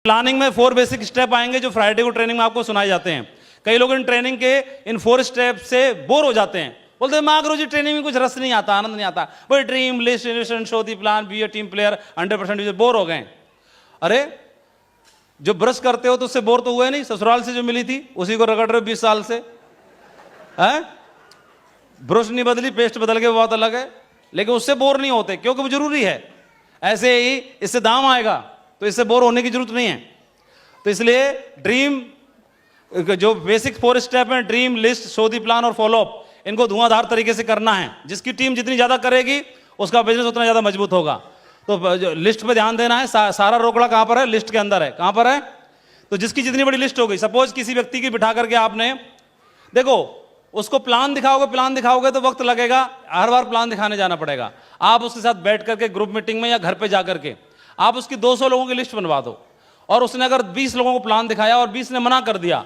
Planning में 4 basic step आएंगे जो फ्राइडे को ट्रेनिंग में आपको सुनाए जाते हैं। कई लोग इन ट्रेनिंग के इन 4 स्टेप से बोर हो जाते हैं, बोलते हैं मागरो जी ट्रेनिंग में कुछ रस नहीं आता, आनंद नहीं आता, भाई dream list investment show the plan B a team player 100% bore हो गए। अरे जो ब्रश करते हो तो उससे बोर तो हुए नहीं, ससुराल से जो मिली थी उसी को रगड़ रहे हो 20 साल से है। ब्रश नहीं बदली, पेस्ट बदल के बात अलग है, लेकिन उससे बोर नहीं होते क्योंकि वो जरूरी है। ऐसे ही इससे दाम आएगा तो इससे बोर होने की जरूरत नहीं है। तो इसलिए ड्रीम जो बेसिक 4 स्टेप हैं, dream list show the plan और फॉलोअप, इनको धुआंधार तरीके से करना है। जिसकी टीम जितनी ज्यादा करेगी उसका बिजनेस उतना ज्यादा मजबूत होगा। तो लिस्ट पे ध्यान देना है। सारा रोकड़ा कहां पर है? लिस्ट के अंदर है। कहां पर है? तो जिसकी जितनी बड़ी लिस्ट होगी, सपोज किसी व्यक्ति की बिठा करके आपने, देखो उसको प्लान दिखाओगे तो वक्त लगेगा, हर बार प्लान दिखाने जाना पड़ेगा। आप उसके साथ बैठ करके ग्रुप मीटिंग में या घर पे जाकर के आप उसकी 200 लोगों की लिस्ट बनवा दो, और उसने अगर 20 लोगों को प्लान दिखाया और 20 ने मना कर दिया,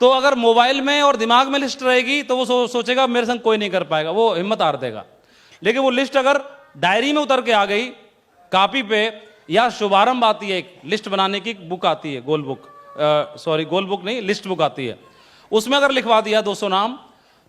तो अगर मोबाइल में और दिमाग में लिस्ट रहेगी तो वो सोचेगा मेरे संग कोई नहीं कर पाएगा, वो हिम्मत हार देगा। लेकिन वो लिस्ट अगर डायरी में उतर के आ गई, कॉपी पे, या शुभारंभ आती है एक लिस्ट बनाने की बुक आती है, गोल बुक नहीं, लिस्ट बुक आती है, उसमें अगर लिखवा दिया 200 नाम,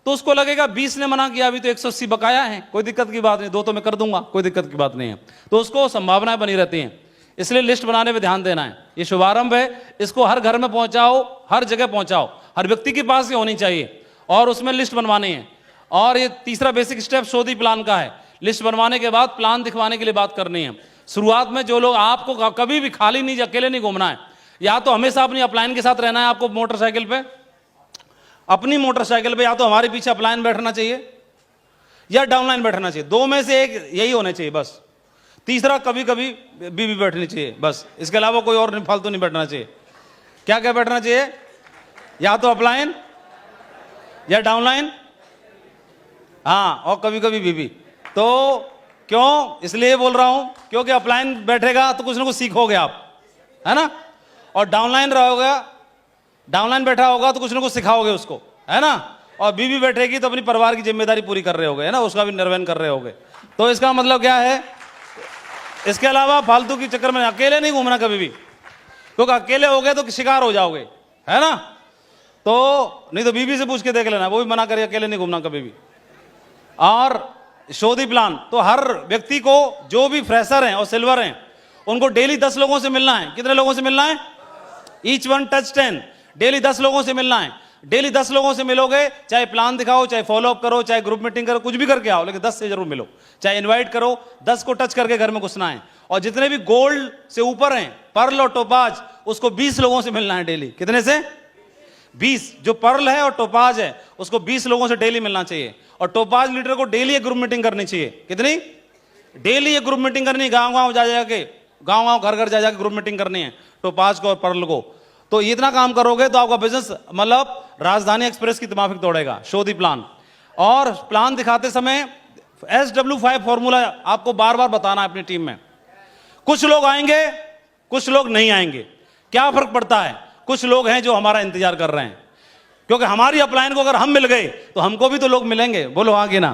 तो उसको लगेगा 20 ने मना किया, अभी तो 180 बकाया है, कोई दिक्कत की बात नहीं, 2 तो मैं कर दूंगा, कोई दिक्कत की बात नहीं है। तो उसको संभावनाएं बनी रहती हैं। इसलिए लिस्ट बनाने पे ध्यान देना है। ये शुभारंभ है, इसको हर घर में पहुंचाओ, हर जगह पहुंचाओ, हर व्यक्ति के पास ये होनी चाहिए, और उसमें लिस्ट बनवानी है। और ये तीसरा basic step show the plan का है। लिस्ट बनवाने के बाद प्लान दिखवाने के लिए बात करनी है। शुरुआत में जो लोग, आपको कभी भी खाली नहीं, अकेले नहीं घूमना है, या तो हमेशा अपनी अपलाइन के साथ रहना है। आपको मोटरसाइकिल पे, अपनी मोटरसाइकिल पे या तो हमारे पीछे अपलाइन बैठना चाहिए या डाउनलाइन बैठना चाहिए, 2 में से एक यही होने चाहिए बस। तीसरा कभी कभी बीबी बैठनी चाहिए बस, इसके अलावा कोई और फालतू नहीं बैठना चाहिए। क्या क्या बैठना चाहिए? या तो अपलाइन या डाउनलाइन, हाँ, और कभी कभी बीबी। तो क्यों इसलिए बोल रहा हूं, क्योंकि अपलाइन बैठेगा तो कुछ ना कुछ सीखोगे आप, है ना, और डाउनलाइन रहोगे, डाउनलाइन बैठा होगा तो कुछ ना कुछ सिखाओगे उसको, है ना, और बीबी बैठेगी तो अपनी परिवार की जिम्मेदारी पूरी कर रहे होगे, है ना, उसका भी निर्वहन कर रहे होगे। तो इसका मतलब क्या है? इसके अलावा फालतू की चक्कर में अकेले नहीं घूमना कभी भी, क्योंकि अकेले हो गए तो शिकार हो जाओगे, है ना। तो नहीं तो बीबी से पूछ के देख लेना, वो भी मना करिए, अकेले नहीं घूमना कभी भी। और शो दी प्लान, तो हर व्यक्ति को, जो भी फ्रेशर हैं और सिल्वर हैं, उनको डेली 10 लोगों से मिलना है। कितने लोगों से मिलना है? ईच वन टच 10, डेली 10 लोगों से मिलना है। डेली 10 लोगों से मिलोगे, चाहे प्लान दिखाओ, चाहे फॉलोअप करो, चाहे ग्रुप मीटिंग करो, कुछ भी करके आओ, लेकिन 10 से जरूर मिलो। चाहे इनवाइट करो, 10 को टच करके घर में घुसना है। और जितने भी गोल्ड से ऊपर हैं, पर्ल और टोपाज, उसको 20 लोगों से मिलना है डेली। कितने से? 20। जो पर्ल है और टोपाज है उसको 20 लोगों से डेली मिलना चाहिए। और टोपाज लीडर को डेली एक ग्रुप मीटिंग करनी चाहिए। कितनी? डेली एक ग्रुप मीटिंग करनी, गांव गांव जा जाके, गांव गांव घर घर जा जाके ग्रुप मीटिंग करनी है टोपाज को और पर्ल को। तो इतना काम करोगे तो आपका बिजनेस मतलब राजधानी एक्सप्रेस की माफिक दौड़ेगा। Show the plan. और प्लान दिखाते समय SW5 फॉर्मूला आपको बार बार बताना है अपनी टीम में। कुछ लोग आएंगे, कुछ लोग नहीं आएंगे, क्या फर्क पड़ता है? कुछ लोग हैं जो हमारा इंतजार कर रहे हैं, क्योंकि हमारी अपलाइन को अगर हम मिल गए तो हमको भी तो लोग मिलेंगे। बोलो हाँ कि ना?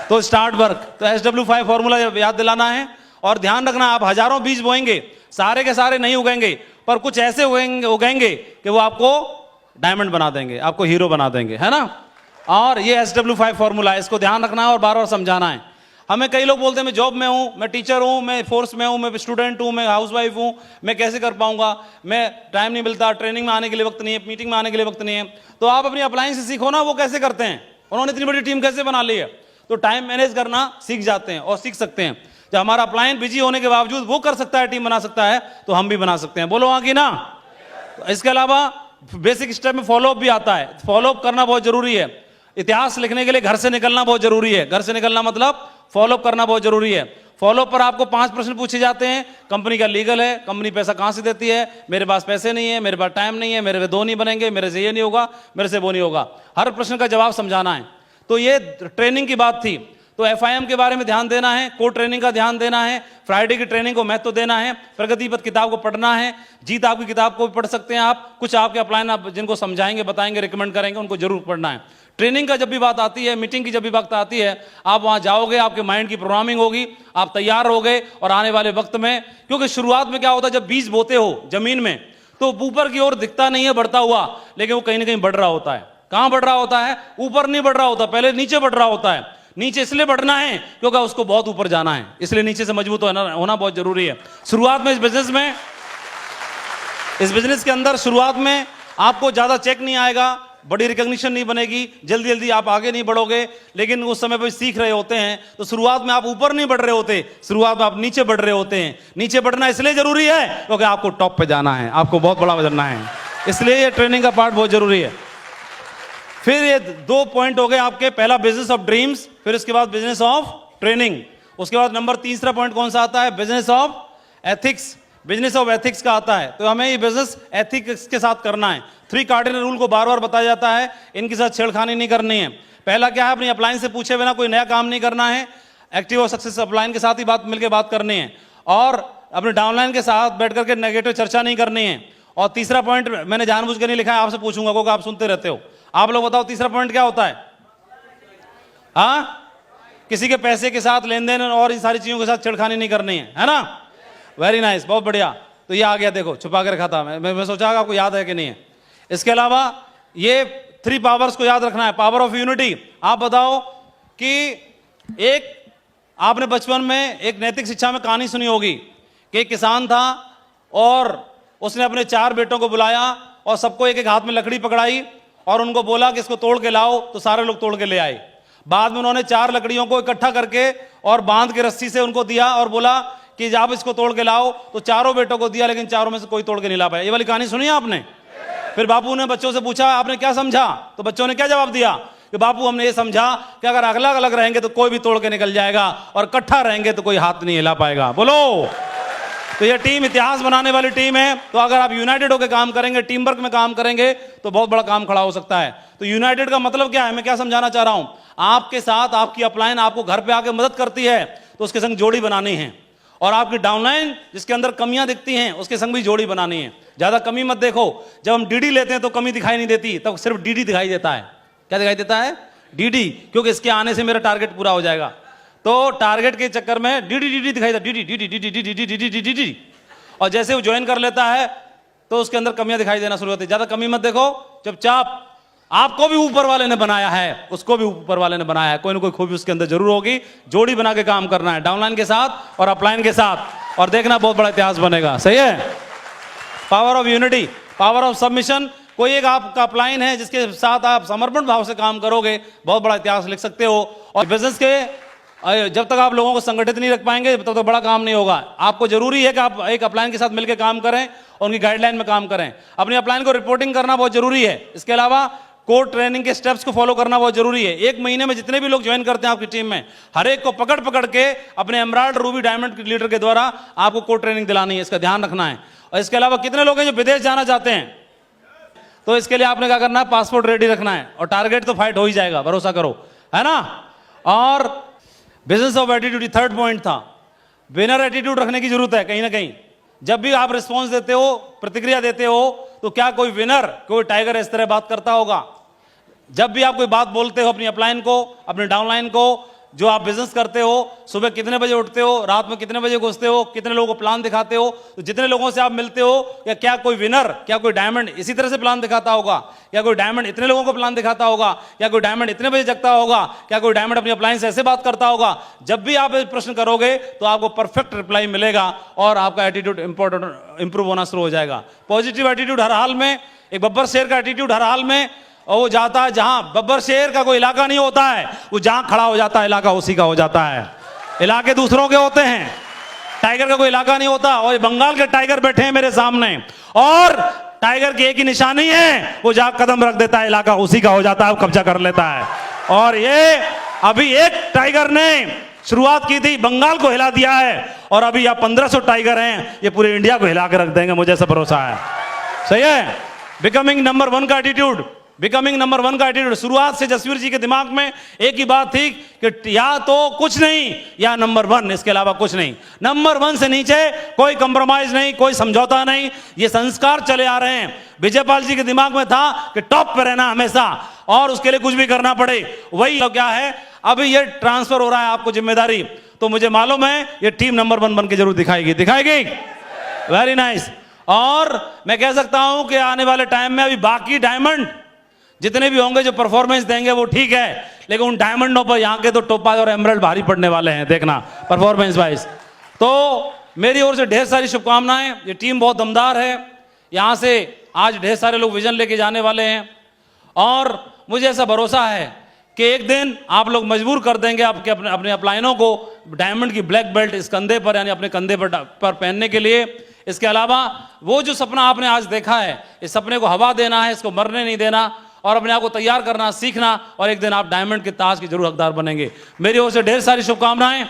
तो स्टार्ट वर्क। तो SW5 फॉर्मूला याद दिलाना है। और ध्यान रखना, आप हजारों बीज बोएंगे, सारे के सारे नहीं उगेंगे, पर कुछ ऐसे उगेंगे कि वो आपको डायमंड बना देंगे, आपको हीरो बना देंगे, है ना। और ये SW5 फॉर्मूला है, इसको ध्यान रखना है और बार बार समझाना है। हमें कई लोग बोलते हैं मैं जॉब में हूं, मैं टीचर हूं, मैं फोर्स में हूं, मैं स्टूडेंट हूं, मैं हाउसवाइफ हूं, मैं कैसे कर पाऊंगा, मैं टाइम नहीं मिलता, ट्रेनिंग में आने के लिए वक्त नहीं है, मीटिंग में आने के लिए वक्त नहीं है। तो आप अपनी अपलाइन से सीखो ना, वो कैसे करते हैं, उन्होंने इतनी बड़ी टीम कैसे बना ली है। तो टाइम मैनेज करना सीख जाते हैं और सीख सकते हैं। जब हमारा अपलाइन बिजी होने के बावजूद वो कर सकता है, टीम बना सकता है, तो हम भी बना सकते हैं। बोलो हाँ कि ना? तो इसके अलावा बेसिक स्टेप में फॉलोअप भी आता है। फॉलोअप करना बहुत जरूरी है। इतिहास लिखने के लिए घर से निकलना बहुत जरूरी है। घर से निकलना मतलब फॉलोअप करना बहुत जरूरी है। फॉलोअप पर आपको 5 प्रश्न पूछे जाते हैं। कंपनी का लीगल है, कंपनी पैसा कहां से देती है, मेरे पास पैसे नहीं है, मेरे पास टाइम नहीं है, मेरे से 2 नहीं बनेंगे, मेरे से ये नहीं होगा, मेरे से वो नहीं होगा। हर प्रश्न का जवाब समझाना है। तो ये ट्रेनिंग की बात थी। तो FIM के बारे में ध्यान देना है, कोड ट्रेनिंग का ध्यान देना है, फ्राइडे की ट्रेनिंग को महत्व देना है, प्रगति पथ किताब को पढ़ना है, जीत आपकी किताब को भी पढ़ सकते हैं आप, कुछ आपके अपलाइन आप जिनको समझाएंगे, बताएंगे, रिकमेंड करेंगे, उनको जरूर पढ़ना है। ट्रेनिंग का जब भी बात आती है, मीटिंग की जब भी बात आती है, आप वहां जाओगे, आपके माइंड की प्रोग्रामिंग होगी, आप तैयार हो गए, और आने वाले वक्त में, क्योंकि शुरुआत में क्या होता है, जब बीज बोते हो जमीन में तो ऊपर की ओर दिखता नहीं है बढ़ता हुआ, लेकिन वो कहीं ना कहीं बढ़ रहा होता है। कहां बढ़ रहा होता है? ऊपर नहीं बढ़ रहा होता, पहले नीचे बढ़ रहा होता है। नीचे इसलिए बढ़ना है क्योंकि उसको बहुत ऊपर जाना है, इसलिए नीचे से मजबूत होना बहुत जरूरी है। शुरुआत में इस बिजनेस के अंदर शुरुआत में आपको ज्यादा चेक नहीं आएगा, बड़ी रिकॉग्निशन नहीं बनेगी, जल्दी जल्दी आप आगे नहीं बढ़ोगे, लेकिन उस समय पर सीख रहे होते हैं तो शुरुआत में आप ऊपर नहीं बढ़ रहे होते, शुरुआत में आप नीचे बढ़ रहे होते हैं। नीचे बढ़ना इसलिए जरूरी है क्योंकि आपको टॉप पे जाना है, आपको बहुत बड़ा बनना है, इसलिए ये ट्रेनिंग का पार्ट बहुत जरूरी है। फिर ये 2 पॉइंट हो गए आपके, पहला बिजनेस ऑफ ड्रीम्स, फिर उसके बाद बिजनेस ऑफ ट्रेनिंग। उसके बाद नंबर तीसरा पॉइंट कौन सा आता है? Business of ethics. Business of ethics का आता है, तो हमें ये बिजनेस एथिक्स के साथ करना है। 3 कार्डिनल रूल को बार बार बताया जाता है, इनके साथ छेड़खानी नहीं करनी है। पहला क्या है? अपनी अपलाइन से पूछे बिना कोई नया काम नहीं करना है, एक्टिव और सक्सेस अपलाइन के साथ ही मिलकर बात करनी है, और अपने डाउनलाइन के साथ बैठ करके नेगेटिव चर्चा नहीं करनी है। और तीसरा पॉइंट मैंने जानबूझ कर नहीं लिखा है, आपसे पूछूंगा क्योंकि आप सुनते रहते हो। आप लोग बताओ तीसरा पॉइंट क्या होता है? हाँ, किसी के पैसे के साथ लेन देन और इन सारी चीजों के साथ छेड़खानी नहीं करनी है ना? वेरी नाइस, बहुत बढ़िया। तो ये आ गया, देखो छुपा के रखा था मैं सोचा आपको याद है कि नहीं है। इसके अलावा ये 3 पावर्स को याद रखना है। पावर ऑफ यूनिटी, आप बताओ कि एक आपने बचपन में एक नैतिक शिक्षा में कहानी सुनी होगी कि एक किसान था और उसने अपने 4 बेटों को बुलाया और सबको एक एक हाथ में लकड़ी पकड़ाई और उनको बोला कि इसको तोड़ के लाओ, तो सारे लोग तोड़ के ले आए। बाद में उन्होंने 4 लकड़ियों को इकट्ठा करके और बांध के रस्सी से उनको दिया और बोला कि आप इसको तोड़ के लाओ, तो 4 बेटों को दिया, लेकिन 4 में से कोई तोड़ के नहीं ला पाया। ये वाली कहानी सुनी आपने? फिर बापू ने बच्चों से पूछा आपने क्या समझा, तो बच्चों ने क्या जवाब दिया कि बापू हमने ये समझा कि अगर अलग अलग रहेंगे तो कोई भी तोड़ के निकल जाएगा, और इकट्ठा रहेंगे तो कोई हाथ नहीं हिला पाएगा। बोलो। तो ये टीम इतिहास बनाने वाली टीम है, तो अगर आप यूनाइटेड होकर काम करेंगे, टीम वर्क में काम करेंगे, तो बहुत बड़ा काम खड़ा हो सकता है। तो यूनाइटेड का मतलब क्या है, मैं क्या समझाना चाह रहा हूं? आपके साथ आपकी अपलाइन आपको घर पे आके मदद करती है, तो उसके संग जोड़ी बनानी है, और आपकी डाउनलाइन जिसके अंदर कमियां दिखती हैं उसके संग भी जोड़ी बनानी है। ज्यादा कमी मत देखो, जब हम डीडी लेते हैं तो कमी दिखाई नहीं देती, तब सिर्फ डीडी दिखाई देता है। क्या दिखाई देता है? डीडी, क्योंकि इसके आने से मेरा टारगेट पूरा हो जाएगा। तो टारगेट के चक्कर में डीडी डीडी दिखाई देता, DD DD DD DD DD DD DD, और जैसे वो ज्वाइन कर लेता है तो उसके अंदर कमियां दिखाई देना शुरू होती है। ज्यादा कमी मत देखो, चुपचाप। आपको भी ऊपर वाले ने बनाया है, उसको भी ऊपर वाले ने बनाया है, कोई ना कोई खूबी उसके अंदर जरूर होगी। जोड़ी बना के काम करना है, डाउनलाइन के साथ और अपलाइन के साथ, और देखना बहुत बड़ा इतिहास बनेगा। सही है? Power of unity, power of submission. कोई एक आपका अपलाइन है जिसके साथ आप समर्पण भाव से काम करोगे, बहुत बड़ा इतिहास लिख सकते हो। और बिजनेस के जब तक आप लोगों को संगठित नहीं रख पाएंगे तब तक बड़ा काम नहीं होगा। आपको जरूरी है कि आप एक अपलाइन के साथ मिलकर काम करें और उनकी गाइडलाइन में काम करें। अपनी अपलाइन को रिपोर्टिंग करना बहुत जरूरी है। इसके अलावा कोड ट्रेनिंग के स्टेप्स को फॉलो करना बहुत जरूरी है। 1 महीने में जितने भी लोग ज्वाइन करते हैं आपकी टीम में, हर एक को पकड़ पकड़ के अपने एमराल्ड, रूबी, डायमंड लीडर के द्वारा आपको कोड ट्रेनिंग दिलानी है, इसका ध्यान रखना है। और इसके अलावा कितने लोग हैं जो विदेश जाना चाहते हैं, तो इसके लिए आपने क्या करना है? पासपोर्ट रेडी रखना है, और टारगेट तो फाइट हो ही जाएगा, भरोसा करो, है ना? और business of attitude 3rd point था। विनर एटीट्यूड रखने की जरूरत है कहीं ना कहीं। जब भी आप रिस्पॉन्स देते हो, प्रतिक्रिया देते हो, तो क्या कोई विनर, कोई टाइगर इस तरह बात करता होगा? जब भी आप कोई बात बोलते हो अपनी अपलाइन को, अपने डाउनलाइन को, जो आप बिजनेस करते हो, सुबह कितने बजे उठते हो, रात में कितने बजे घुसते हो, कितने लोगों को प्लान दिखाते हो, तो जितने लोगों से आप मिलते हो, या क्या कोई विनर, क्या कोई डायमंड इसी तरह से प्लान दिखाता होगा? क्या कोई डायमंड इतने लोगों को प्लान दिखाता होगा? क्या कोई डायमंड इतने बजे जगता होगा? क्या कोई डायमंड अपनी अपलाइन से ऐसे बात करता होगा? जब भी आप प्रश्न करोगे तो आपको परफेक्ट रिप्लाई मिलेगा और आपका एटीट्यूड इंप्रूव होना शुरू हो जाएगा। पॉजिटिव एटीट्यूड हर हाल में, एक बब्बर शेर का एटीट्यूड हर हाल में, और वो जाता है जहां, बब्बर शेर का कोई इलाका नहीं होता है, वो जहां खड़ा हो जाता है इलाका उसी का हो जाता है। इलाके दूसरों के होते हैं, टाइगर का कोई इलाका नहीं होता। और बंगाल के टाइगर बैठे हैं मेरे सामने, और टाइगर की एक ही निशानी है, वो जहां कदम रख देता है इलाका उसी का हो जाता है, वो कब्जा कर लेता है। और ये अभी एक टाइगर ने शुरुआत की थी, बंगाल को हिला दिया है, और अभी यहाँ 1500 टाइगर हैं, ये पूरे इंडिया को हिला के रख देंगे, मुझे ऐसा भरोसा है। सही है? बिकमिंग नंबर 1 का एटीट्यूड, बिकमिंग नंबर 1 का एटीट्यूड। शुरुआत से जसवीर जी के दिमाग में एक ही बात थी कि या तो कुछ नहीं या नंबर 1, इसके अलावा कुछ नहीं। नंबर 1 से नीचे कोई कंप्रोमाइज नहीं, कोई समझौता नहीं। ये संस्कार चले आ रहे हैं। विजयपाल जी के दिमाग में था कि टॉप पे रहना हमेशा, और उसके लिए कुछ भी करना पड़े। वही तो क्या है, अभी ये ट्रांसफर हो रहा है आपको जिम्मेदारी, तो मुझे मालूम है ये टीम नंबर 1 बन के जरूर दिखाएगी। Very nice. और मैं कह सकता हूं कि आने वाले टाइम में अभी बाकी डायमंड जितने भी होंगे जो परफॉर्मेंस देंगे वो ठीक है, लेकिन उन डायमंडों पर यहाँ के तो टोपाज और एमराल्ड भारी पड़ने वाले हैं, देखना परफॉर्मेंस वाइज। तो मेरी ओर से ढेर सारी शुभकामनाएं। ये टीम बहुत दमदार है। यहाँ से आज ढेर सारे लोग विजन लेके जाने वाले हैं, और मुझे ऐसा भरोसा है कि एक दिन आप लोग मजबूर कर देंगे आपके अपने अपलाइनों को डायमंड की ब्लैक बेल्ट इस कंधे पर, यानी अपने कंधे पर पहनने के लिए। इसके अलावा वो जो सपना आपने आज देखा है, इस सपने को हवा देना है, इसको मरने नहीं देना, और अपने आप को तैयार करना, सीखना, और एक दिन आप डायमंड के ताज के जरूर हकदार बनेंगे। मेरी ओर से ढेर सारी शुभकामनाएं।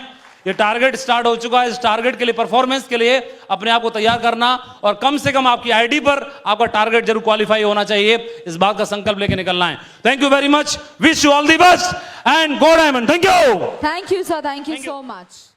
ये टारगेट स्टार्ट हो चुका है। इस टारगेट के लिए, परफॉर्मेंस के लिए अपने आप को तैयार करना, और कम से कम आपकी आईडी पर आपका टारगेट जरूर क्वालिफाई होना चाहिए। इस बात का संकल्प लेके निकलना है। Thank you very much, wish you all the best and go diamond. Thank you sir, thank you so much.